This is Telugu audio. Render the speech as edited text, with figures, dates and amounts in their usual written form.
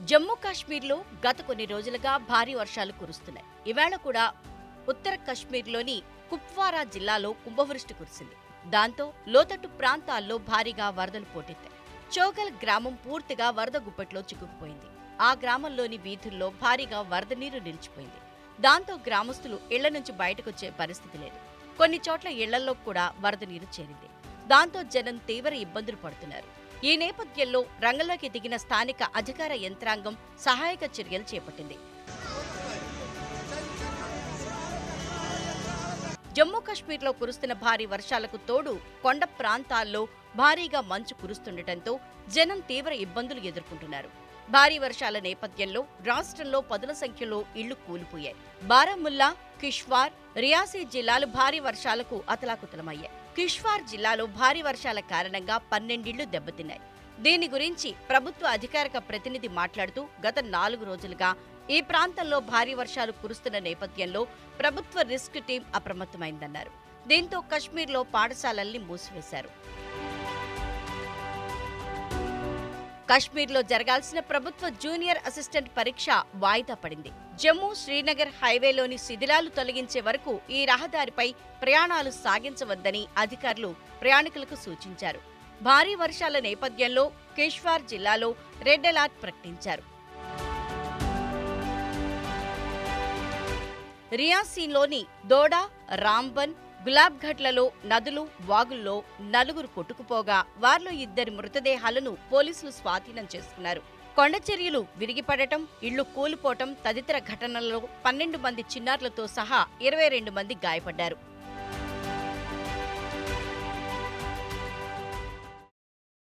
జమ్మూ కాశ్మీర్లో గత కొన్ని రోజులుగా భారీ వర్షాలు కురుస్తున్నాయి. ఇవాళ కూడా ఉత్తర కశ్మీర్లోని కుప్వారా జిల్లాలో కుంభవృష్టి కురిసింది. దాంతో లోతట్టు ప్రాంతాల్లో భారీగా వరదలు పోటెత్తాయి. చోగల్ గ్రామం పూర్తిగా వరద గుప్పెట్లో చిక్కుకుపోయింది. ఆ గ్రామంలోని వీధుల్లో భారీగా వరద నీరు నిలిచిపోయింది. దాంతో గ్రామస్తులు ఇళ్ల నుంచి బయటకొచ్చే పరిస్థితి లేదు. కొన్ని చోట్ల ఇళ్లలో కూడా వరద నీరు చేరింది. దాంతో జనం తీవ్ర ఇబ్బందులు పడుతున్నారు. ఈ నేపథ్యంలో రంగంలోకి దిగిన స్థానిక అధికార యంత్రాంగం సహాయక చర్యలు చేపట్టింది. జమ్మూ కాశ్మీర్లో కురుస్తున్న భారీ వర్షాలకు తోడు కొండ ప్రాంతాల్లో భారీగా మంచు కురుస్తుండటంతో జనం తీవ్ర ఇబ్బందులు ఎదుర్కొంటున్నారు. భారీ వర్షాల నేపథ్యంలో రాష్ట్రంలో పదుల సంఖ్యలో ఇళ్లు కూలిపోయాయి. బారాముల్లా, కిష్వార్, రియాసీ జిల్లాలు భారీ వర్షాలకు అతలాకుతలమయ్యాయి. కిష్వార్ జిల్లాలో భారీ వర్షాల కారణంగా 12 ఇళ్లు దెబ్బతిన్నాయి. దీని గురించి ప్రభుత్వ అధికారిక ప్రతినిధి మాట్లాడుతూ గత 4 రోజులుగా ఈ ప్రాంతంలో భారీ వర్షాలు కురుస్తున్న నేపథ్యంలో ప్రభుత్వ రిస్క్ టీం అప్రమత్తమైందన్నారు. దీంతో కశ్మీర్లో పాఠశాలల్ని మూసివేశారు. కశ్మీర్లో జరగాల్సిన ప్రభుత్వ జూనియర్ అసిస్టెంట్ పరీక్ష వాయిదా పడింది. జమ్మూ శ్రీనగర్ హైవేలోని శిథిలాలు తొలగించే వరకు ఈ రహదారిపై ప్రయాణాలు సాగించవద్దని అధికారులు ప్రయాణికులకు సూచించారు. భారీ వర్షాల నేపథ్యంలో కిష్వార్ జిల్లాలో రెడ్ అలర్ట్ ప్రకటించారు. రియాసీలోని దోడా, రాంబన్, గులాబ్ఘట్లలో నదులు, వాగుల్లో 4 కొట్టుకుపోగా వారిలో 2 మృతదేహాలను పోలీసులు స్వాధీనం చేసుకున్నారు. కొండచర్యలు విరిగిపడటం, ఇళ్లు కూలిపోవటం తదితర ఘటనలలో 12 మంది చిన్నారులతో సహా 22 మంది గాయపడ్డారు.